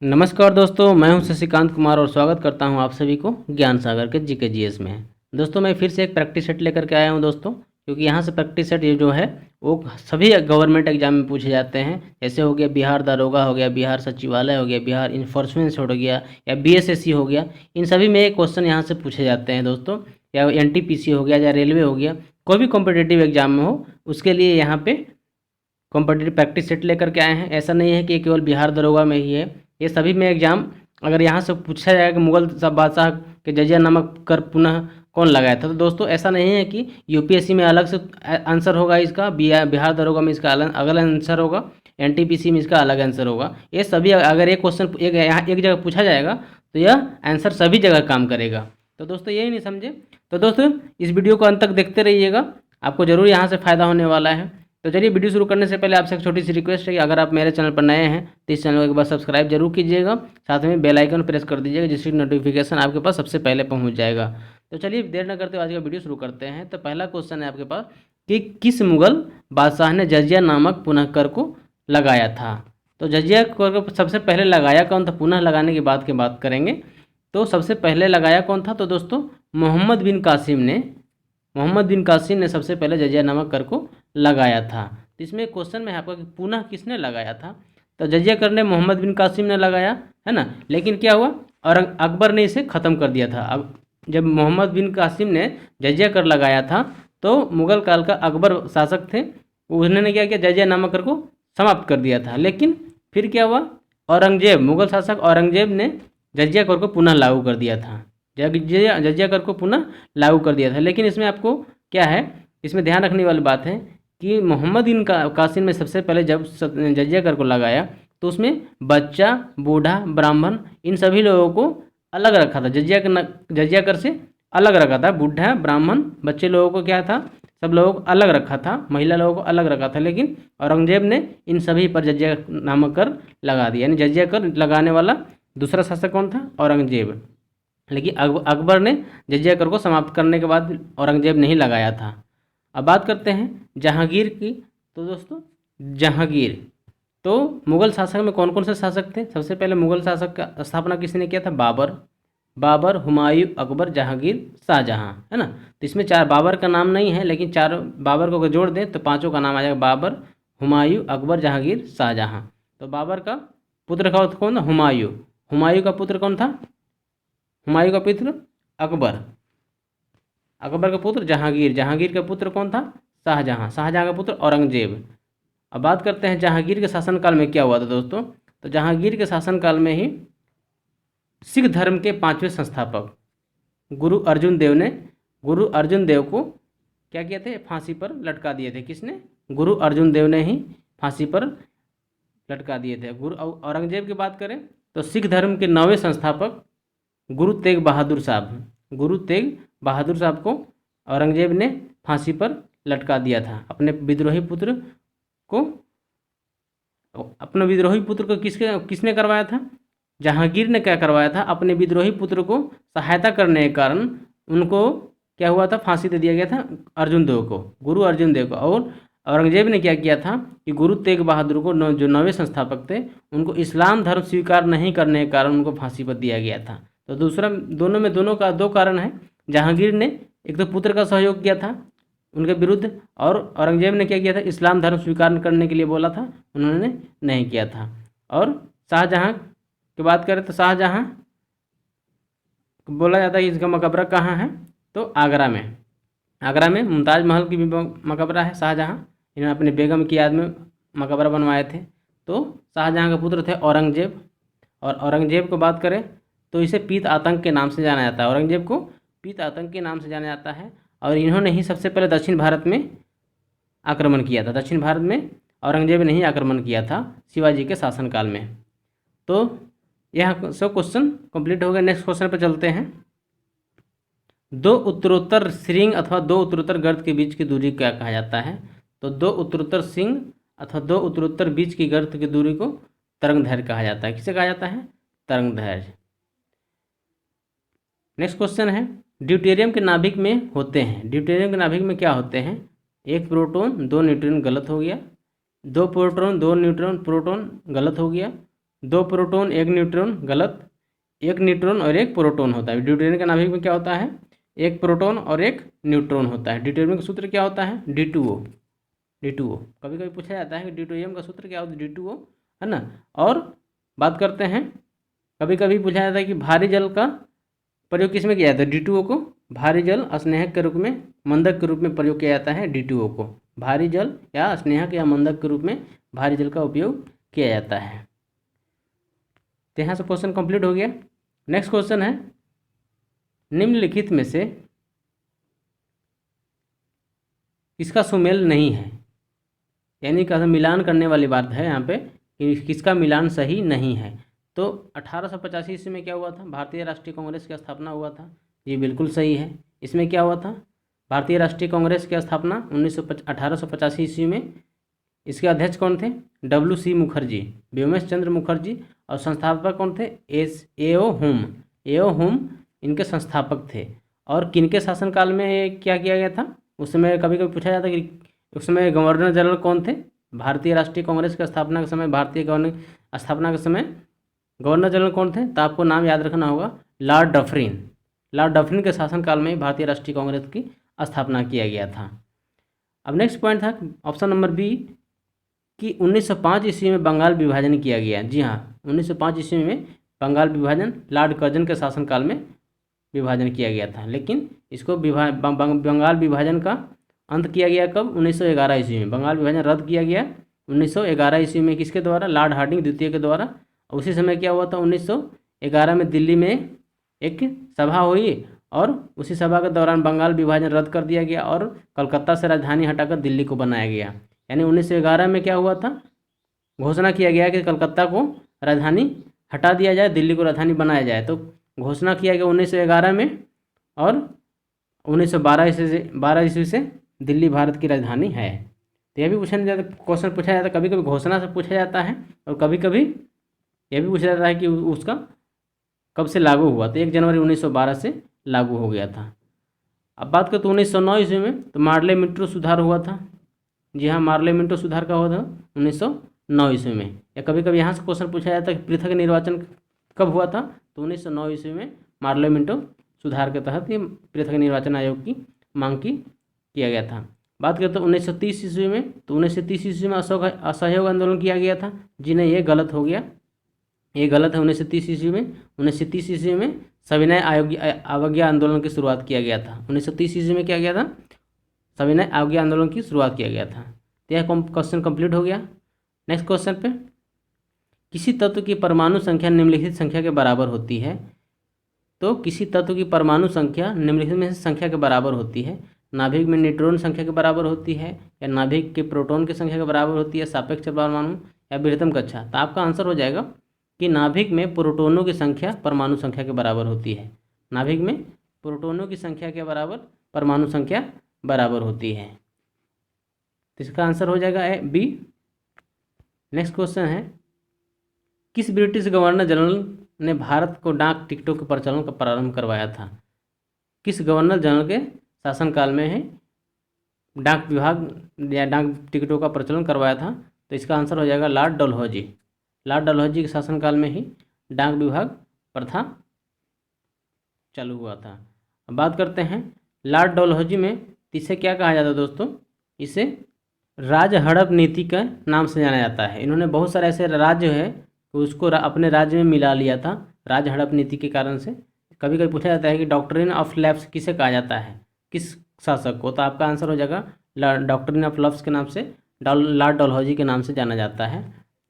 नमस्कार दोस्तों, मैं हूं शशिकांत कुमार और स्वागत करता हूं आप सभी को ज्ञान सागर के जीके जीएस में। दोस्तों मैं फिर से एक प्रैक्टिस सेट लेकर के आया हूं दोस्तों, क्योंकि यहां से प्रैक्टिस सेट ये जो है वो सभी गवर्नमेंट एग्जाम में पूछे जाते हैं। जैसे हो गया बिहार दरोगा, हो गया बिहार सचिवालय, हो गया बिहार इन्फोर्समेंट हो गया, या बीएसएससी हो गया। इन सभी में एक क्वेश्चन यहाँ से पूछे जाते हैं दोस्तों, या एनटीपीसी हो गया या रेलवे हो गया, कोई भी कॉम्पिटेटिव एग्जाम में हो उसके लिए यहाँ पे कॉम्पिटिटिव प्रैक्टिस सेट लेकर के आए हैं। ऐसा नहीं है कि ये केवल बिहार दरोगा में ही है, ये सभी में एग्जाम अगर यहाँ से पूछा जाए कि मुगल बादशाह के जजिया नामक कर पुनः कौन लगाया था, तो दोस्तों ऐसा नहीं है कि यूपीएससी में अलग से आंसर होगा इसका, बिहार दरोगा में इसका अलग आंसर होगा, एनटीपीसी में इसका अलग आंसर होगा। ये सभी अगर एक क्वेश्चन यहाँ एक जगह पूछा जाएगा तो यह आंसर सभी जगह काम करेगा। तो दोस्तों यही नहीं समझे, तो दोस्तों इस वीडियो को अंत तक देखते रहिएगा, आपको ज़रूर यहाँ से फ़ायदा होने वाला है। तो चलिए वीडियो शुरू करने से पहले आपसे एक छोटी सी रिक्वेस्ट है कि अगर आप मेरे चैनल पर नए हैं तो इस चैनल को एक बार सब्सक्राइब जरूर कीजिएगा, साथ में बेल आइकन प्रेस कर दीजिएगा, जिसकी नोटिफिकेशन आपके पास सबसे पहले पहुंच जाएगा। तो चलिए देर न करते हुए आज का वीडियो शुरू करते हैं। तो पहला क्वेश्चन है आपके पास कि किस मुगल बादशाह ने जजिया नामक पुनः कर को लगाया था। तो जजिया कर को सबसे पहले लगाया कौन था, पुनः लगाने की बात करेंगे। तो सबसे पहले लगाया कौन था, तो दोस्तों मोहम्मद बिन कासिम ने सबसे पहले जजिया नामक कर को लगाया था। तो इसमें क्वेश्चन में है आपका कि पुनः किसने लगाया था, तो जजिया कर ने मोहम्मद बिन कासिम ने लगाया है ना। लेकिन क्या हुआ, और अकबर ने इसे ख़त्म कर दिया था। अब जब मोहम्मद बिन कासिम ने जजिया कर लगाया था तो मुगल काल का अकबर शासक थे, उन्होंने क्या किया, जजिया नामक कर को समाप्त कर दिया था। लेकिन फिर क्या हुआ, औरंगजेब, मुगल शासक औरंगजेब ने जजिया कर को पुनः लागू कर दिया था, जजिया कर को पुनः लागू कर दिया था। लेकिन इसमें आपको क्या है, इसमें ध्यान रखने वाली बात है कि मोहम्मद बिन कासिम ने सबसे पहले जब जजिया कर को लगाया तो उसमें बच्चा, बूढ़ा, ब्राह्मण इन सभी लोगों को अलग रखा था, जजिया कर से अलग रखा था। बूढ़ा, ब्राह्मण, बच्चे लोगों को क्या था, सब लोगों को अलग रखा था, महिला लोगों को अलग रखा था। लेकिन औरंगजेब ने इन सभी पर जजिया नामक कर लगा दिया, यानी जजिया कर लगाने वाला दूसरा शासक कौन था, औरंगजेब। लेकिन अकबर ने जजिया कर को समाप्त करने के बाद औरंगजेब ने ही लगाया था। अब बात करते हैं जहांगीर की। तो दोस्तों जहांगीर, तो मुगल शासक में कौन कौन से शासक थे। सबसे पहले मुगल शासक का स्थापना किसने किया था, बाबर, हुमायूं, अकबर, जहांगीर, शाहजहां, है ना। तो इसमें चार, बाबर का नाम नहीं है लेकिन चार बाबर को अगर जोड़ दें तो पांचों का नाम आ जाएगा, बाबर, हुमायूं, अकबर, जहांगीर, शाहजहां। तो बाबर का पुत्र का कौन था, हुमायूं का पुत्र कौन था, हुमायूं का पुत्र अकबर, अकबर का पुत्र जहांगीर का पुत्र कौन था, शाहजहां का पुत्र औरंगजेब। अब बात करते हैं जहांगीर के शासनकाल में क्या हुआ था दोस्तों। तो जहांगीर के शासनकाल में ही सिख धर्म के पांचवें संस्थापक गुरु अर्जुन देव को क्या किए थे, फांसी पर लटका दिए थे। किसने, गुरु अर्जुन देव ने ही फांसी पर लटका दिए थे। औरंगजेब की बात करें तो सिख धर्म के 9वें संस्थापक गुरु तेग बहादुर साहब को औरंगजेब ने फांसी पर लटका दिया था। अपने विद्रोही पुत्र को किसने करवाया था, जहांगीर ने क्या करवाया था, अपने विद्रोही पुत्र को सहायता करने के कारण उनको क्या हुआ था, फांसी दे दिया गया था गुरु अर्जुन देव को। और औरंगजेब ने क्या किया था कि गुरु तेग बहादुर को जो 9वें संस्थापक थे उनको इस्लाम धर्म स्वीकार नहीं करने के कारण उनको फांसी पर दिया गया था। तो दोनों का दो कारण है। जहांगीर ने एक तो पुत्र का सहयोग किया था उनके विरुद्ध, और औरंगजेब ने क्या किया था, इस्लाम धर्म स्वीकार करने के लिए बोला था, उन्होंने नहीं किया था। और शाहजहां की बात करें तो शाहजहां बोला जाता है कि इसका मकबरा कहाँ है, तो आगरा में मुमताज़ महल की भी मकबरा है। शाहजहां इन्होंने अपनी बेगम की याद में मकबरा बनवाए थे। तो शाहजहां के पुत्र थे औरंगजेब, और औरंगजेब को बात करें तो इसे पीत आतंक के नाम से जाना जाता है, औरंगजेब को पीत आतंक के नाम से जाना जाता है। और इन्होंने ही सबसे पहले दक्षिण भारत में आक्रमण किया था, दक्षिण भारत में औरंगजेब ने ही आक्रमण किया था शिवाजी के शासनकाल में। तो यह सब क्वेश्चन कंप्लीट हो गए। नेक्स्ट क्वेश्चन पर चलते हैं। दो उत्तरोत्तर श्रृंग अथवा दो उत्तरोत्तर गर्त के बीच की दूरी क्या कहा जाता है, तो दो उत्तरोत्तर श्रृंग अथवा दो उत्तरोत्तर बीच की गर्त की दूरी को तरंग दैर्घ्य कहा जाता है। किसे कहा जाता है, तरंग दैर्घ्य। नेक्स्ट क्वेश्चन है, ड्यूटेरियम के नाभिक में होते हैं, ड्यूटेरियम के नाभिक में क्या होते हैं, एक प्रोटॉन दो न्यूट्रॉन, गलत हो गया। दो प्रोटॉन दो न्यूट्रॉन, प्रोटॉन गलत हो गया। 2 प्रोटॉन 1 न्यूट्रॉन, गलत। 1 न्यूट्रॉन और 1 प्रोटॉन होता है। ड्यूटेरियम के नाभिक में क्या होता है? 1 प्रोटॉन और 1 न्यूट्रॉन होता है। ड्यूटेरियम का सूत्र क्या होता है? D2O। D2O कभी कभी पूछा जाता है कि ड्यूटेरियम का सूत्र क्या होता है? D2O, है ना। और बात करते हैं, कभी कभी पूछा जाता है कि भारी जल का प्रयोग किस में किया जाता है? D2O को भारी जल स्नेहक के रूप में, मंदक के रूप में प्रयोग किया जाता है। D2O को भारी जल या स्नेहक या मंदक के रूप में भारी जल का उपयोग किया जाता है। तो यहाँ से क्वेश्चन कंप्लीट हो गया। नेक्स्ट क्वेश्चन है, निम्नलिखित में से किसका सुमेल नहीं है? यानी कि मिलान करने वाली बात है यहाँ पे कि किसका मिलान सही नहीं है। तो 1885 ईस्वी में क्या हुआ था? भारतीय राष्ट्रीय कांग्रेस की स्थापना हुआ था। ये बिल्कुल सही है। इसमें क्या हुआ था? भारतीय राष्ट्रीय कांग्रेस की स्थापना 1885 ईस्वी में। इसके अध्यक्ष कौन थे? WC मुखर्जी, व्योमेश चंद्र मुखर्जी। और संस्थापक कौन थे? A.O. होम। A.O. होम इनके संस्थापक थे। और किनके शासनकाल में क्या किया गया था? उस समय कभी कभी पूछा जाता है कि उस समय गवर्नर जनरल कौन थे? भारतीय राष्ट्रीय कांग्रेस की स्थापना के समय, भारतीय स्थापना के समय गवर्नर जनरल कौन थे? तो आपको नाम याद रखना होगा, लॉर्ड डफरिन। लॉर्ड डफरिन के शासनकाल में भारतीय राष्ट्रीय कांग्रेस की स्थापना किया गया था। अब नेक्स्ट पॉइंट था ऑप्शन नंबर बी कि 1905 ईस्वी में बंगाल विभाजन किया गया। जी हाँ, 1905 ईस्वी में बंगाल विभाजन लॉर्ड कर्जन के शासनकाल में विभाजन किया गया था। लेकिन इसको बंगाल विभाजन का अंत किया गया कब? 1911 ईस्वी में। बंगाल विभाजन रद्द किया गया 1911 ईस्वी में। किसके द्वारा? लॉर्ड हार्डिंग द्वितीय के द्वारा। उसी समय क्या हुआ था? 1911 में दिल्ली में एक सभा हुई और उसी सभा के दौरान बंगाल विभाजन रद्द कर दिया गया और कलकत्ता से राजधानी हटाकर दिल्ली को बनाया गया। यानी 1911 में क्या हुआ था? घोषणा किया गया कि कलकत्ता को राजधानी हटा दिया जाए, दिल्ली को राजधानी बनाया जाए। तो घोषणा किया गया 1911 में और 1912 ईस्वी से दिल्ली भारत की राजधानी है। तो यह भी क्वेश्चन पूछा जाता है, कभी कभी घोषणा से पूछा जाता है और कभी कभी यह भी पूछा जाता है कि उसका कब से लागू हुआ। तो 1 जनवरी 1912 से लागू हो गया था। अब बात करें तो 1909 ईस्वी में तो मार्ले मिंटो सुधार हुआ था। जी हाँ, मार्ले मिंटो सुधार का हुआ था 1909 ईस्वी में। या कभी कभी यहाँ से क्वेश्चन पूछा जाता है कि पृथक निर्वाचन कब हुआ था? तो 1909 ईस्वी में मार्ले मिंटो सुधार के तहत ये पृथक निर्वाचन आयोग की मांग किया गया था। बात करें तो 1930 ईस्वी में, तो 1930 ईस्वी में असहयोग आंदोलन किया गया था। जी नहीं, ये गलत हो गया, ये गलत है। 1930 ईस्वी में 1930 ईस्वी में सविनय अवज्ञा आंदोलन की शुरुआत किया गया था। 1930 ईस्वी में क्या किया था? सविनय अवज्ञा आंदोलन की शुरुआत किया गया था। तो यह क्वेश्चन कंप्लीट हो गया। नेक्स्ट क्वेश्चन पे, किसी तत्व की परमाणु संख्या निम्नलिखित संख्या के बराबर होती है। तो किसी तत्व की परमाणु संख्या निम्नलिखित में से संख्या के बराबर होती है। नाभिक में न्यूट्रॉन संख्या के बराबर होती है, या नाभिक के प्रोटॉन की संख्या के बराबर होती है, सापेक्ष परमाणु या बृहत्तम कक्षा। तो आपका आंसर हो जाएगा कि नाभिक में प्रोटॉनों की संख्या परमाणु संख्या के बराबर होती है। नाभिक में प्रोटॉनों की संख्या के बराबर परमाणु संख्या बराबर होती है। तो इसका आंसर हो जाएगा बी। नेक्स्ट क्वेश्चन है, किस ब्रिटिश गवर्नर जनरल ने भारत को डाक टिकटों के प्रचलन का प्रारंभ करवाया था? किस गवर्नर जनरल के शासनकाल में है डाक विभाग या डाक टिकटों का प्रचलन करवाया था? तो इसका आंसर हो जाएगा लॉर्ड डलहौजी। लॉर्ड डलहौजी के शासनकाल में ही डाक विभाग प्रथा चालू हुआ था। अब बात करते हैं लॉर्ड डलहौजी में, इसे क्या कहा जाता है दोस्तों? इसे राज हड़प नीति का नाम से जाना जाता है। इन्होंने बहुत सारे ऐसे राज्य है तो उसको अपने राज्य में मिला लिया था राज हड़प नीति के कारण से। कभी कभी पूछा जाता है कि डॉक्ट्रिन ऑफ लैप्स किसे कहा जाता है, किस शासक को? तो आपका आंसर हो जाएगा डॉक्ट्रिन ऑफ लैप्स के नाम से, लॉर्ड डलहौजी के नाम से जाना जाता है।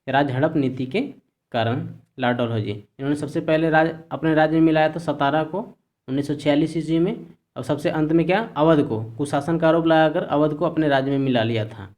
राज हड़प नीति के कारण लॉर्ड डलहौजी, इन्होंने सबसे पहले अपने राज्य में मिलाया था सतारा को 1946 ईस्वी में, और सबसे अंत में क्या, अवध को, कुशासन का आरोप लगाकर अवध को अपने राज्य में मिला लिया था।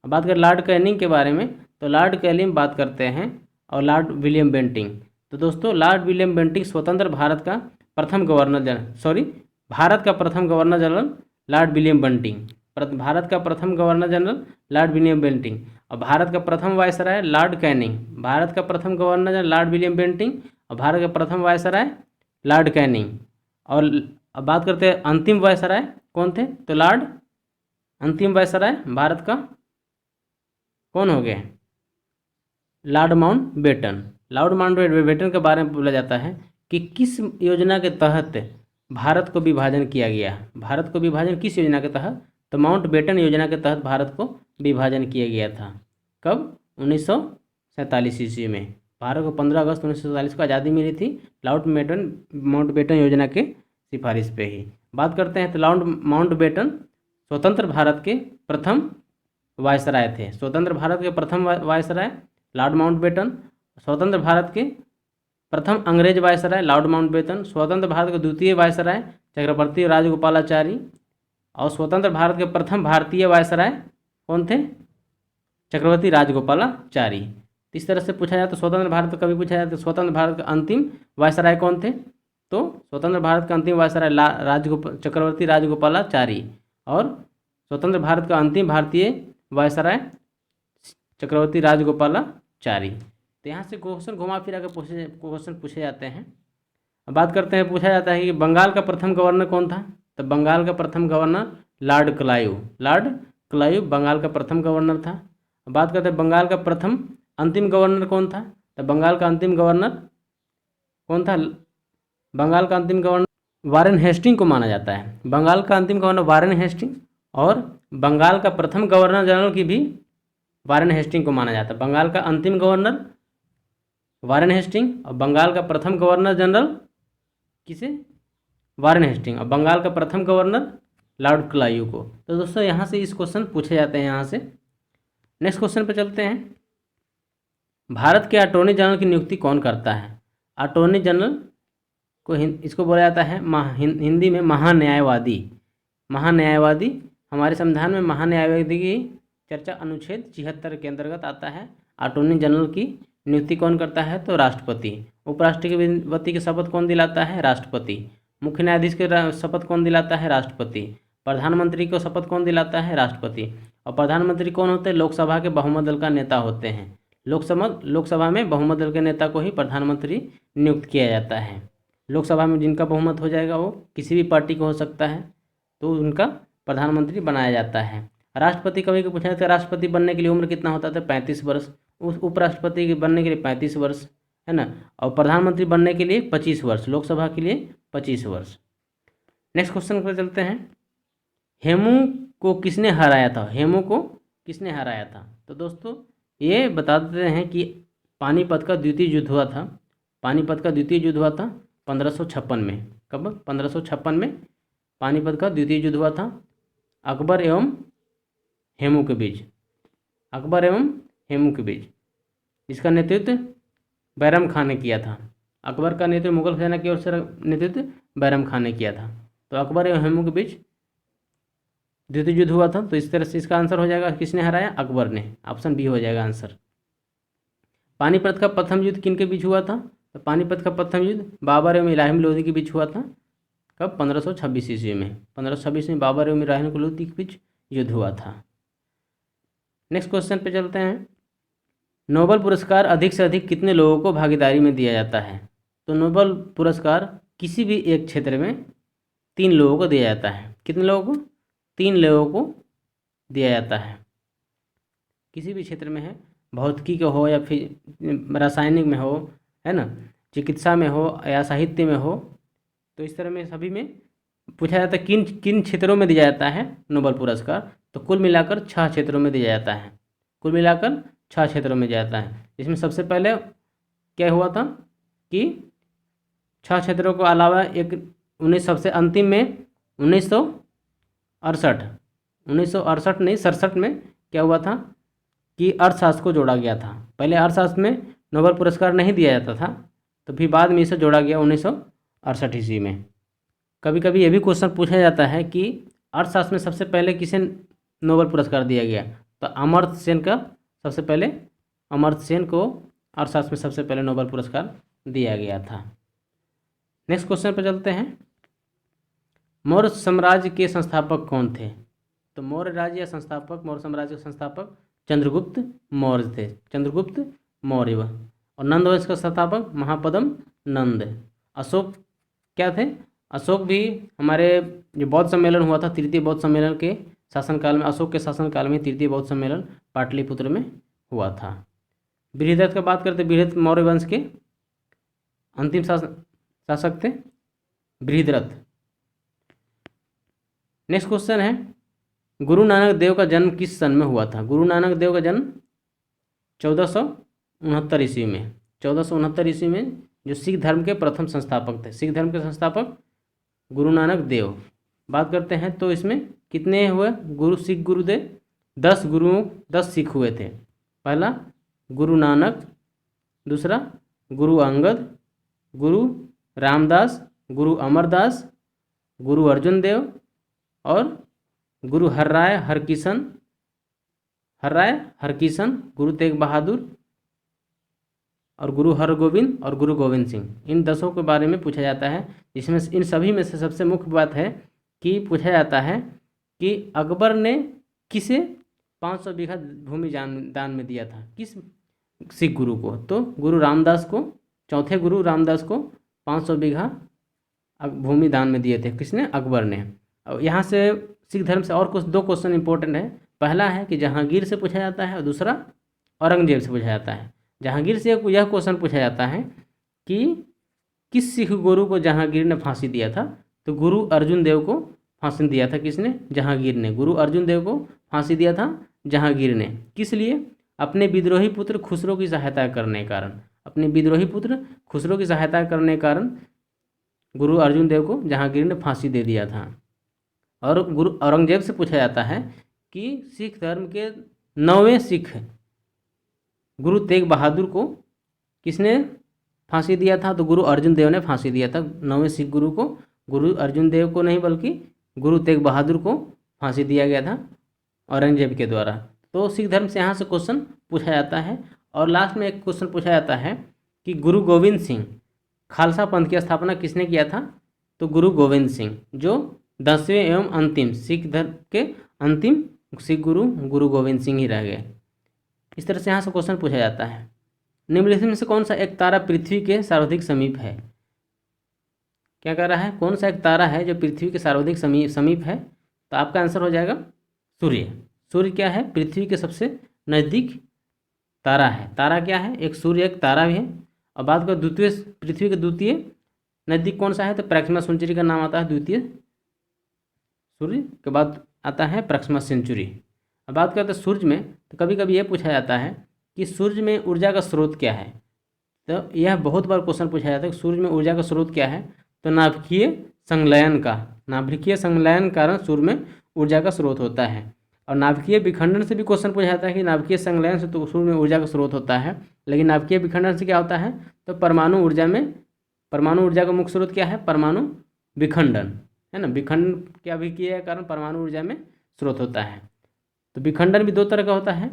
अब बात करें लॉर्ड कैनिंग के बारे में, तो लॉर्ड कैनिंग बात करते हैं और लॉर्ड विलियम बेंटिंग। तो दोस्तों लॉर्ड विलियम बेंटिंग स्वतंत्र भारत का प्रथम गवर्नर जनरल, भारत का प्रथम governor general Lord William Bentinck, Bharat का प्रथम governor general Lord William Bentinck, और भारत का प्रथम वायसराय लॉर्ड कैनिंग। भारत का प्रथम governor general Lord William Bentinck और भारत का प्रथम वायसराय लॉर्ड कैनिंग। और अब बात करते हैं अंतिम वायसराय कौन थे, तो अंतिम वायसराय भारत का कौन हो गए, लॉर्ड माउंटबेटन। लॉर्ड माउंटबेटन के बारे में बोला जाता है कि किस योजना के तहत भारत को विभाजन किया गया। भारत को विभाजन किस योजना के तहत? तो माउंटबेटन योजना के तहत भारत को विभाजन किया गया था। कब? 1947 ईस्वी में। भारत को 15 अगस्त 1947 को आज़ादी मिली थी लॉर्ड माउंटबेटन योजना के सिफारिश पे ही। बात करते हैं तो लॉर्ड माउंटबेटन स्वतंत्र भारत के प्रथम वायसराय थे। स्वतंत्र भारत के प्रथम वायसराय लॉर्ड माउंटबेटन। स्वतंत्र भारत के प्रथम अंग्रेज वायसराय लॉर्ड माउंटबेटन। स्वतंत्र भारत के द्वितीय वायसराय चक्रवर्ती राजगोपालाचारी। और स्वतंत्र भारत के प्रथम भारतीय वायसराय कौन थे? चक्रवर्ती राजगोपालाचारी। इस तरह से पूछा जाए तो स्वतंत्र भारत कभी पूछा जाए तो स्वतंत्र भारत के अंतिम वायसराय कौन थे? तो स्वतंत्र भारत के अंतिम वायसराय चक्रवर्ती राजगोपालाचारी। और स्वतंत्र भारत का अंतिम भारतीय वायसराय चक्रवर्ती राजगोपालाचारी। तो यहाँ से क्वेश्चन घुमा फिरा के क्वेश्चन पूछे जाते हैं। अब बात करते हैं, पूछा जाता है कि बंगाल का प्रथम गवर्नर कौन था? तो बंगाल का प्रथम governor Lord Clive. Lord Clive Bengal का प्रथम गवर्नर था। अब बात करते हैं बंगाल का प्रथम अंतिम गवर्नर कौन था? तो बंगाल का अंतिम गवर्नर कौन था? बंगाल का अंतिम गवर्नर वारेन हेस्टिंग को माना जाता है। बंगाल का अंतिम गवर्नर वारेन हेस्टिंग। और बंगाल का प्रथम गवर्नर जनरल की भी वारेन हेस्टिंग को माना जाता है। बंगाल का अंतिम गवर्नर वारेन हेस्टिंग और बंगाल का प्रथम गवर्नर जनरल किसे? Warren Hasting. और बंगाल का प्रथम गवर्नर लॉर्ड क्लाइव को। तो दोस्तों यहाँ से इस क्वेश्चन पूछे जाते हैं। यहाँ से नेक्स्ट क्वेश्चन पर चलते हैं। भारत के अटॉर्नी जनरल की नियुक्ति कौन करता है? अटॉर्नी जनरल को इसको बोला जाता है हिंदी में महान्यायवादी। महान्यायवादी हमारे संविधान में महान्यायवादी की चर्चा अनुच्छेद 76 के अंतर्गत आता है। अटॉर्नी जनरल की नियुक्ति कौन करता है? तो राष्ट्रपति। उपराष्ट्रपति की शपथ कौन दिलाता है? राष्ट्रपति। मुख्य न्यायाधीश के शपथ कौन दिलाता है? राष्ट्रपति। प्रधानमंत्री को शपथ कौन दिलाता है? राष्ट्रपति। और प्रधानमंत्री कौन होते हैं? लोकसभा के बहुमत दल का नेता होते हैं। लोकसभा में बहुमत दल के नेता को ही प्रधानमंत्री नियुक्त किया जाता है। लोकसभा में जिनका बहुमत हो जाएगा वो किसी भी पार्टी को हो सकता है, तो उनका प्रधानमंत्री बनाया जाता है। राष्ट्रपति कभी को पूछा जाता है राष्ट्रपति बनने के लिए उम्र कितना होता था? 35 वर्ष। उस उपराष्ट्रपति के बनने के लिए 35 वर्ष है ना। और प्रधानमंत्री बनने के लिए 25 वर्ष। लोकसभा के लिए 25 वर्ष। नेक्स्ट क्वेश्चन पर चलते हैं। हेमू को किसने हराया था? हेमू को किसने हराया था? तो दोस्तों ये बता देते हैं कि पानीपत का द्वितीय युद्ध हुआ था। पानीपत का द्वितीय युद्ध हुआ था 1556 में। कब? 1556 में पानीपत का द्वितीय युद्ध हुआ था अकबर एवं हेमू के बीच। अकबर एवं हेमू के बीच। इसका नेतृत्व बैरम खान ने किया था। अकबर का नेतृत्व मुगल सेना की ओर से नेतृत्व बैरम खान ने किया था। तो अकबर एवं हेमू के बीच द्वितीय युद्ध हुआ था। तो इस तरह से इसका आंसर हो जाएगा किसने हराया? अकबर ने। ऑप्शन बी हो जाएगा आंसर। पानीपत का प्रथम युद्ध किन के बीच हुआ था? तो पानीपत का प्रथम युद्ध बाबर एवं इब्राहिम लोदी के बीच हुआ था। कब? 1526 ईस्वी में। 1526 में बाबर एवं इब्राहिम लोदी के बीच युद्ध हुआ था। नेक्स्ट क्वेश्चन पे चलते हैं। नोबेल पुरस्कार अधिक से अधिक कितने लोगों को भागीदारी में दिया जाता है? तो नोबेल पुरस्कार किसी भी एक क्षेत्र में 3 लोगों को दिया जाता है। कितने लोगों को? 3 लोगों को दिया जाता है। किसी भी क्षेत्र में है, भौतिकी के हो या फिर रासायनिक में हो, है ना, चिकित्सा में हो या साहित्य में हो, तो इस तरह में सभी में पूछा जाता है किन किन क्षेत्रों में दिया जाता है नोबेल पुरस्कार। तो कुल मिलाकर 6 क्षेत्रों में दिया जाता है। कुल मिलाकर 6 क्षेत्रों में दिया जाता है। इसमें सबसे पहले क्या हुआ था कि 6 क्षेत्रों को अलावा एक 19 सबसे अंतिम में 1968 नहीं 67 में क्या हुआ था कि अर्थशास्त्र को जोड़ा गया था। पहले अर्थशास्त्र में नोबेल पुरस्कार नहीं दिया जाता था, तो फिर बाद में इसे जोड़ा गया 1968 ईस्वी में। कभी कभी ये भी क्वेश्चन पूछा जाता है कि अर्थशास्त्र में सबसे पहले किसे नोबेल पुरस्कार दिया गया? तो अमर्त्य सेन का सबसे पहले अमर्त्य सेन को अर्थशास्त्र में सबसे पहले नोबेल पुरस्कार दिया गया था। नेक्स्ट क्वेश्चन पर चलते हैं। मौर्य साम्राज्य के संस्थापक कौन थे? तो मौर्य राज्य या संस्थापक, मौर्य साम्राज्य के संस्थापक चंद्रगुप्त मौर्य थे। चंद्रगुप्त मौर्य। और नंद वंश का संस्थापक महापद्म नंद। अशोक क्या थे? अशोक भी हमारे जो बौद्ध सम्मेलन हुआ था, तृतीय बौद्ध सम्मेलन के शासनकाल में, अशोक के शासनकाल में तृतीय बौद्ध सम्मेलन पाटलिपुत्र में हुआ था। बृहद्रथ का बात करते, बृहद्रथ मौर्य वंश के अंतिम शासक थे बृहद्रथ। नेक्स्ट क्वेश्चन है, गुरु नानक देव का जन्म किस सन में हुआ था? गुरु नानक देव का जन्म 1469 ईस्वी में, 1469 ईस्वी में, जो सिख धर्म के प्रथम संस्थापक थे। सिख धर्म के संस्थापक गुरु नानक देव। बात करते हैं तो इसमें कितने हुए सिख गुरुदेव? 10 सिख हुए थे। पहला गुरु नानक, दूसरा गुरु अंगद, गुरु रामदास, गुरु अमरदास, गुरु अर्जुन देव और गुरु हरराय हरकिशन, गुरु तेग बहादुर और गुरु हरगोविंद और गुरु गोविंद सिंह। इन 10 के बारे में पूछा जाता है, जिसमें इन सभी में से सबसे मुख्य बात है कि पूछा जाता है कि अकबर ने किसे 500 बीघा भूमि दान में दिया था, किस सिख गुरु को? तो गुरु रामदास को, चौथे गुरु रामदास को 500 बीघा भूमि दान में दिए थे। किसने? अकबर ने। और यहाँ से सिख धर्म से और कुछ 2 क्वेश्चन इंपॉर्टेंट है। पहला है कि जहांगीर से पूछा जाता है और दूसरा औरंगजेब से पूछा जाता है। जहांगीर से यह क्वेश्चन पूछा जाता है कि किस सिख गुरु को जहांगीर ने फांसी दिया था? तो गुरु अर्जुन देव को फांसी दिया था। किसने? जहांगीर ने। गुरु अर्जुन देव को फांसी दिया था जहांगीर ने। किस लिए? अपने विद्रोही पुत्र खुसरो की सहायता करने के कारण। अपने विद्रोही पुत्र खुसरो की सहायता करने के कारण गुरु अर्जुन देव को जहांगीर ने फांसी दे दिया था। और गुरु औरंगजेब से पूछा जाता है कि सिख धर्म के 9वें सिख गुरु तेग बहादुर को किसने फांसी दिया था? तो गुरु अर्जुन देव ने फांसी दिया था 9वें सिख गुरु को। गुरु अर्जुन देव को नहीं बल्कि गुरु तेग बहादुर को फांसी दिया गया था औरंगजेब के द्वारा। तो सिख धर्म से यहाँ से क्वेश्चन पूछा जाता है। और लास्ट में एक क्वेश्चन पूछा जाता है कि गुरु गोविंद सिंह, खालसा पंथ की स्थापना किसने किया था? तो गुरु गोविंद सिंह, जो 10वें एवं अंतिम सिख धर्म के अंतिम सिख गुरु गुरु गोविंद सिंह ही रह गए। इस तरह से यहाँ से क्वेश्चन पूछा जाता है। निम्नलिखित में से कौन सा एक तारा पृथ्वी के सर्वाधिक समीप है? क्या कह रहा है? कौन सा एक तारा है जो पृथ्वी के सर्वाधिक समीप है? तो आपका आंसर हो जाएगा सूर्य। सूर्य क्या है? पृथ्वी के सबसे नज़दीक तारा है। तारा क्या है? एक सूर्य एक तारा भी है। और बात करें द्वितीय, पृथ्वी के द्वितीय नज़दीक कौन सा है? तो प्रैक्सिमा सेंचुरी का नाम आता है द्वितीय। सूर्य के बाद आता है प्रैक्सिमा सेंचुरी। अब बात करते हैं सूर्य में, तो कभी कभी ये पूछा जाता है कि सूर्य में ऊर्जा का स्रोत क्या है? तो यह बहुत बार क्वेश्चन पूछा जाता है कि सूर्य में ऊर्जा का स्रोत क्या है? तो नाभिकीय संलयन कारण सूर्य में ऊर्जा का स्रोत होता है। और नाभिकीय विखंडन से भी क्वेश्चन पूछा जाता है कि नाभिकीय संलयन से तो सूर्य में ऊर्जा का स्रोत होता है, लेकिन नाभिकीय विखंडन से क्या होता है? तो परमाणु ऊर्जा का मुख्य स्रोत क्या है? परमाणु विखंडन है ना। विखंडन के अभिक्रिया के कारण परमाणु ऊर्जा में स्रोत होता है। तो विखंडन भी 2 तरह का होता है।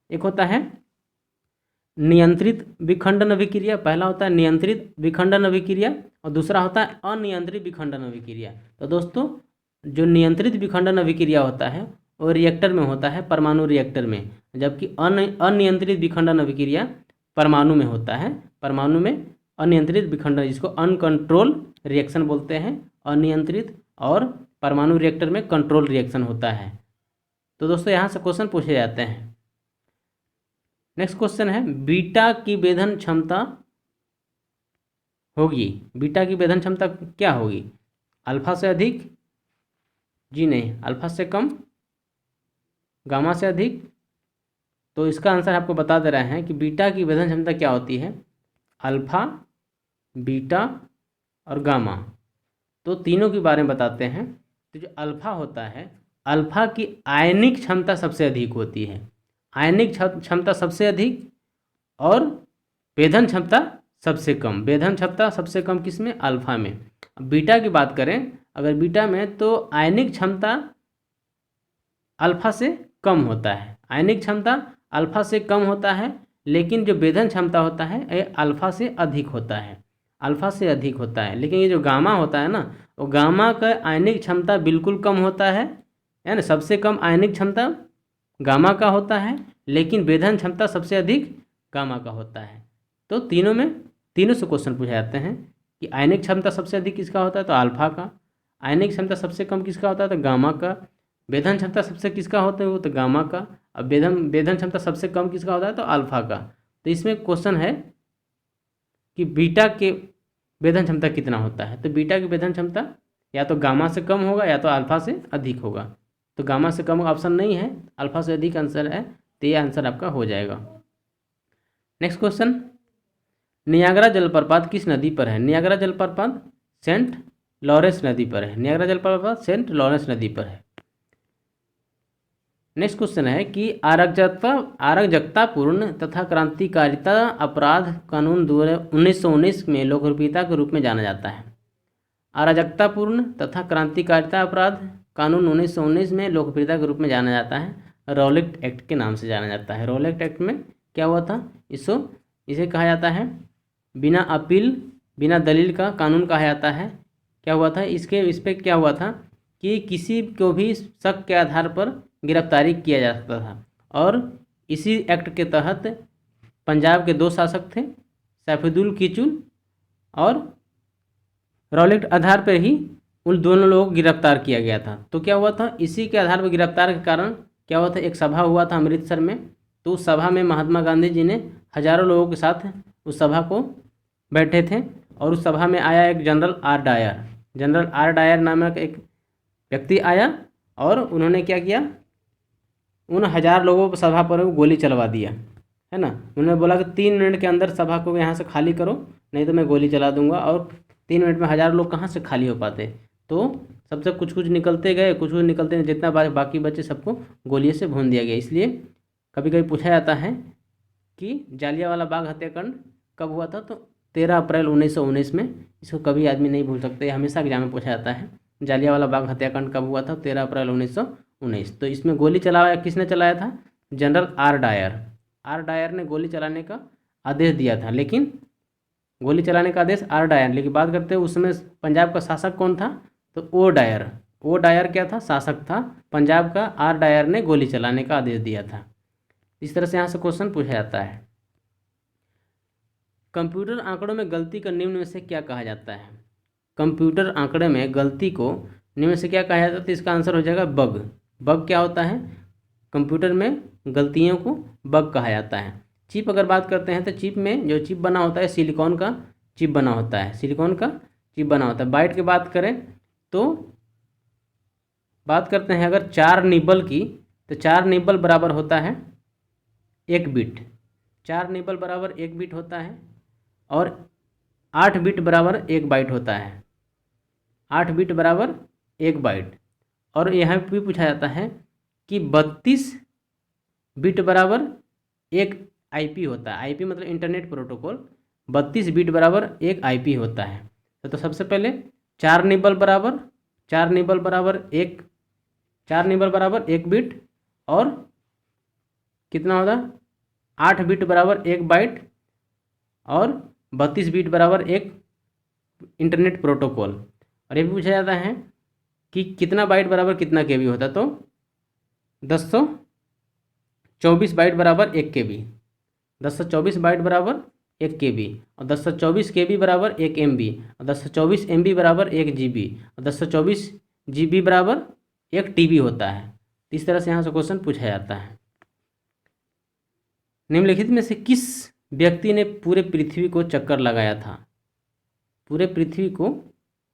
एक होता है नियंत्रित विखंडन अभिक्रिया, पहला होता है नियंत्रित विखंडन अभिक्रिया और दूसरा होता है अनियंत्रित विखंडन अभिक्रिया। तो दोस्तों, जो नियंत्रित विखंडन अभिक्रिया होता है वो रिएक्टर में होता है, परमाणु रिएक्टर में, जबकि अनियंत्रित विखंडन अभिक्रिया परमाणु में होता है। परमाणु में अनियंत्रित विखंडन, जिसको अनकंट्रोल रिएक्शन बोलते हैं, अनियंत्रित, और परमाणु रिएक्टर में कंट्रोल रिएक्शन होता है। तो दोस्तों यहाँ से क्वेश्चन पूछे जाते हैं। नेक्स्ट क्वेश्चन है, बीटा की वेधन क्षमता होगी, बीटा की वेधन क्षमता क्या होगी? अल्फा से अधिक? जी नहीं। अल्फा से कम? गामा से अधिक? तो इसका आंसर आपको बता दे रहे हैं कि बीटा की वेधन क्षमता क्या होती है? अल्फा, बीटा और गामा, तो तीनों के बारे में बताते हैं। तो जो अल्फा होता है, अल्फा की आयनिक क्षमता सबसे अधिक होती है, आयनिक क्षमता सबसे अधिक, और वेधन क्षमता सबसे कम। वेधन क्षमता सबसे कम किस में? अल्फा में। बीटा की बात करें अगर बीटा में, तो आयनिक क्षमता अल्फा से कम होता है, आयनिक क्षमता अल्फा से कम होता है, लेकिन जो वेधन क्षमता होता है ये अल्फा से अधिक होता है, अल्फा से अधिक होता है। लेकिन ये जो गामा होता है ना, वो गामा का आयनिक क्षमता बिल्कुल कम होता है ना, सबसे कम आयनिक क्षमता गामा का होता है, लेकिन वेधन क्षमता सबसे अधिक गामा का होता है। तो तीनों से क्वेश्चन पूछे जाते हैं कि आयनिक क्षमता सबसे अधिक किसका होता है? तो अल्फा का। आयनिक क्षमता सबसे कम किसका होता है? तो गामा का। वेधन क्षमता सबसे किसका होता है? वो तो गामा का। अब वेधन क्षमता सबसे कम किसका होता है? तो अल्फा का। तो इसमें क्वेश्चन है कि बीटा के वेधन क्षमता कितना होता है। तो बीटा की वेधन क्षमता या तो गामा से कम होगा या तो अल्फा से अधिक होगा। तो गामा से कम ऑप्शन नहीं है, अल्फा से अधिक आंसर है, तो ये आंसर आपका हो जाएगा। नेक्स्ट क्वेश्चन, नियाग्रा जलप्रपात किस नदी पर है। नियाग्रा जलप्रपात सेंट लॉरेंस नदी पर है। नियाग्रा जलप्रपात सेंट लॉरेंस नदी पर है। नेक्स्ट क्वेश्चन है कि अराजकतापूर्ण तथा क्रांतिकारिता अपराध कानून 1919 में लोकप्रियता के रूप में जाना जाता है। अराजकतापूर्ण तथा क्रांतिकारिता अपराध कानून 1919 में लोकप्रियता के रूप में जाना जाता है रॉलेट एक्ट के नाम से जाना जाता है। रॉलेट एक्ट में क्या हुआ था, इसे कहा जाता है बिना अपील बिना दलील का कानून कहा जाता है। क्या हुआ था इस पर क्या हुआ था कि किसी को भी शक के आधार पर गिरफ्तारी किया जा सकता था, और इसी एक्ट के तहत पंजाब के 2 शासक थे, सैफुद्दीन किचलू और रॉलेट आधार पर ही उन दोनों लोगों को गिरफ्तार किया गया था। तो क्या हुआ था, इसी के आधार पर गिरफ्तार के कारण क्या हुआ था, एक सभा हुआ था अमृतसर में। तो उस सभा में महात्मा गांधी जी ने हजारों लोगों के साथ उस सभा को बैठे थे, और उस सभा में आया एक जनरल आर डायर नामक एक व्यक्ति आया, और उन्होंने क्या किया, उन 1000 लोगों को सभा पर गोली चलवा दिया, है ना। उन्होंने बोला कि 3 मिनट के अंदर सभा को यहाँ से खाली करो, नहीं तो मैं गोली चला दूंगा। और 3 मिनट में 1000 लोग कहाँ से खाली हो पाते। तो सबसे कुछ निकलते गए, कुछ निकलते गए, जितना बाकी बचे सबको गोलियों से भून दिया गया। इसलिए कभी कभी पूछा जाता है कि जालियांवाला बाग हत्याकांड कब हुआ था, तो 13 अप्रैल 1919 में। इसको कभी आदमी नहीं भूल सकते, हमेशा एग्जाम में पूछा जाता है जालियांवाला बाग हत्याकांड कब हुआ था, 13 अप्रैल 1919। तो इसमें गोली चलाया किसने चलाया था, जनरल आर डायर ने गोली चलाने का आदेश दिया था। लेकिन गोली चलाने का आदेश आर डायर, लेकिन बात करते हैं उस समय पंजाब का शासक कौन था, तो ओ डायर क्या था, शासक था पंजाब का। आर डायर ने गोली चलाने का आदेश दिया था। इस तरह से यहाँ से क्वेश्चन पूछा जाता है। कंप्यूटर आंकड़ों में गलती का निम्न में से क्या कहा जाता है। कंप्यूटर आंकड़े में गलती को निम्न में से क्या कहा जाता है, तो इसका आंसर हो जाएगा बग क्या होता है, कंप्यूटर में गलतियों को बग कहा जाता है। चिप अगर बात करते हैं तो चिप में जो चिप बना होता है सिलिकॉन का चिप बना होता है। बाइट की बात करें तो बात करते हैं अगर 4 निबल की, तो 4 निबल बराबर होता है 1 बिट। 4 निबल बराबर 1 बिट होता है, और 8 बिट बराबर 1 बाइट होता है। 8 बिट बराबर 1 बाइट। और यहाँ भी पूछा जाता है कि 32 बिट बराबर 1 आईपी होता है। आईपी मतलब इंटरनेट प्रोटोकॉल। 32 बिट बराबर 1 आईपी होता है। तो सबसे पहले 4 निबल बराबर 1 बिट, और कितना होता, 8 बिट बराबर 1 बाइट, और 32 बिट बराबर 1 इंटरनेट प्रोटोकॉल। और ये भी पूछा जाता है कि कितना बाइट बराबर कितना केबी होता है, तो 1024 बाइट बराबर 1 केबी। 1024 बाइट बराबर 1 केबी, और 1024 केबी बराबर 1 एमबी, और 1024 एमबी बराबर 1 जीबी, और 1024 जीबी बराबर 1 टीबी होता है। इस तरह से यहाँ से क्वेश्चन पूछा जाता है। निम्नलिखित में से किस व्यक्ति ने पूरे पृथ्वी को चक्कर लगाया था। पूरे पृथ्वी को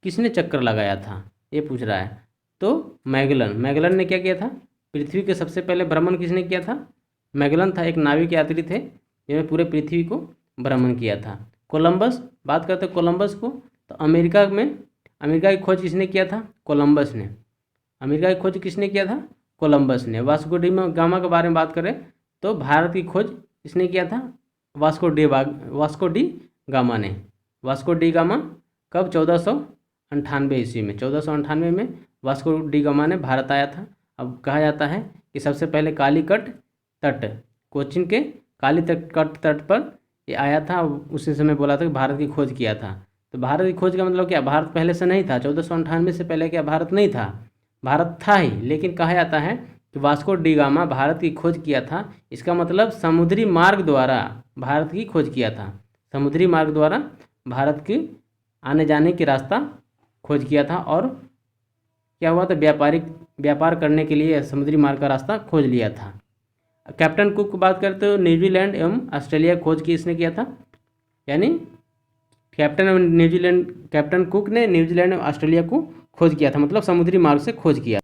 किसने चक्कर लगाया था, ये पूछ रहा है। तो मैगलन ने क्या किया था, पृथ्वी के सबसे पहले भ्रमण किसने किया था, मैगलन था, एक नाविक यात्री थे जिन्होंने पूरे पृथ्वी को भ्रमण किया था। कोलंबस, बात करते हैं कोलंबस को, तो अमेरिका की खोज किसने किया था, कोलंबस ने। अमेरिका की खोज किसने किया था, कोलंबस ने। वास्को डी गामा के बारे में बात करें तो भारत की खोज किसने किया था, वास्को डी गामा ने। वास्को डी गामा कब, 1498 ईस्वी में। 1498 में वास्को डी गामा ने भारत आया था। अब कहा जाता है कि सबसे पहले कालीकट तट, कोचिन के कालीकट तट पर ये आया था। उसी समय बोला था कि भारत की खोज किया था। तो भारत की खोज का मतलब क्या, भारत पहले से नहीं था। 1498 से पहले क्या भारत नहीं था, भारत था ही, लेकिन कहा जाता है कि वास्को डी गामा भारत की खोज किया था। इसका मतलब समुद्री मार्ग द्वारा भारत की खोज किया था। समुद्री मार्ग द्वारा भारत की आने जाने की रास्ता खोज किया था। और क्या हुआ था, व्यापार करने के लिए समुद्री मार्ग का रास्ता खोज लिया था। कैप्टन कुक की बात करते हो, न्यूजीलैंड एवं ऑस्ट्रेलिया खोज की इसने किया था, यानी कैप्टन कुक ने न्यूजीलैंड एवं ऑस्ट्रेलिया को खोज किया था, मतलब समुद्री मार्ग से खोज किया।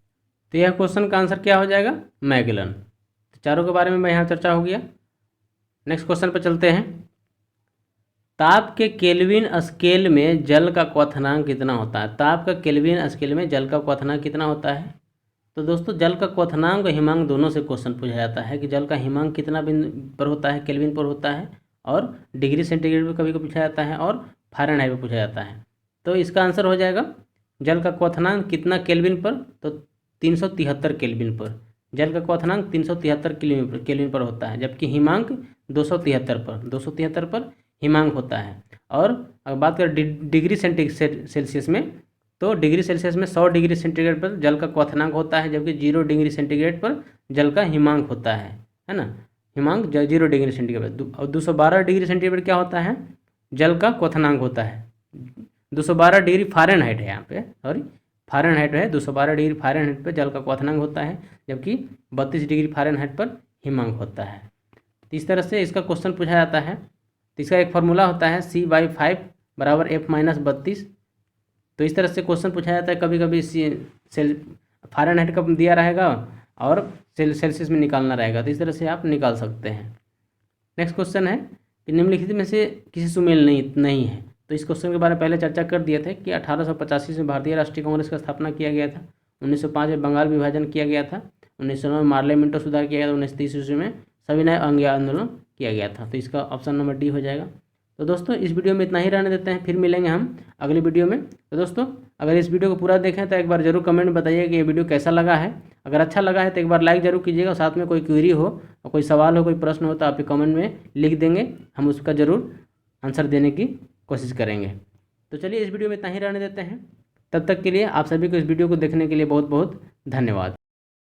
तो यह क्वेश्चन का आंसर क्या हो जाएगा? मैगेलन। तो चारों के बारे में यहाँ चर्चा हो गया। नेक्स्ट क्वेश्चन पर चलते हैं। ताप के केल्विन स्केल में जल का क्वथनांक कितना होता है? ताप का केल्विन स्केल में जल का क्वथनांक कितना होता है? तो दोस्तों जल का क्वथनांक और हिमांक दोनों से क्वेश्चन पूछा जाता है कि जल का हिमांक कितना पर होता है, केल्विन पर होता है, और डिग्री सेंटीग्रेड पर कभी कभी पूछा जाता है, और फ़ारेनहाइट पर पूछा जाता है। तो इसका आंसर हो जाएगा जल का क्वथनांक कितना केल्विन पर? तो 373 केल्विन पर। जल का क्वथनांक 373 केल्विन पर होता है, जबकि हिमांक 273 पर हिमांक होता है। और अगर बात करें डिग्री सेल्सियस में, तो डिग्री सेल्सियस में 100 डिग्री सेंटीग्रेड पर जल का क्वथनांक होता है, जबकि 0 डिग्री सेंटीग्रेड पर जल का हिमांक होता है ना। हिमांक 0 डिग्री सेंटीग्रेड पर। और 212 डिग्री सेंटीग्रेड क्या होता है? जल का क्वथनांक होता है। 212 डिग्री फ़ारेनहाइट है यहाँ पे, सॉरी फ़ारेनहाइट है। 212 डिग्री फ़ारेनहाइट पर जल का क्वथनांक होता है, जबकि 32 डिग्री फ़ारेनहाइट पर हिमांक होता है। तो इस तरह से इसका क्वेश्चन पूछा जाता है। तो इसका एक फार्मूला होता है C/5 बराबर F-32। तो इस तरह से क्वेश्चन पूछा जाता है। कभी कभी फ़ारेनहाइट का दिया रहेगा और सेल्सियस में निकालना रहेगा, तो इस तरह से आप निकाल सकते हैं। नेक्स्ट क्वेश्चन है कि निम्नलिखित में से किसी सुमेल नहीं है। तो इस क्वेश्चन के बारे में पहले चर्चा कर दिए थे कि 1885 में भारतीय राष्ट्रीय कांग्रेस का स्थापना किया गया था। 1905 में बंगाल विभाजन किया गया था। 1909 में मार्ले मिंटो सुधार किया गया था। 1930 ईस्वी में सविनय अंग आंदोलन किया गया था। तो इसका ऑप्शन नंबर डी हो जाएगा। तो दोस्तों इस वीडियो में इतना ही रहने देते हैं, फिर मिलेंगे हम अगली वीडियो में। तो दोस्तों अगर इस वीडियो को पूरा देखें तो एक बार जरूर कमेंट में बताइए कि ये वीडियो कैसा लगा है। अगर अच्छा लगा है तो एक बार लाइक जरूर कीजिएगा। साथ में कोई क्वेरी हो और कोई सवाल हो, कोई प्रश्न हो, तो आप कमेंट में लिख देंगे, हम उसका ज़रूर आंसर देने की कोशिश करेंगे। तो चलिए इस वीडियो में इतना ही रहने देते हैं। तब तक के लिए आप सभी को इस वीडियो को देखने के लिए बहुत बहुत धन्यवाद।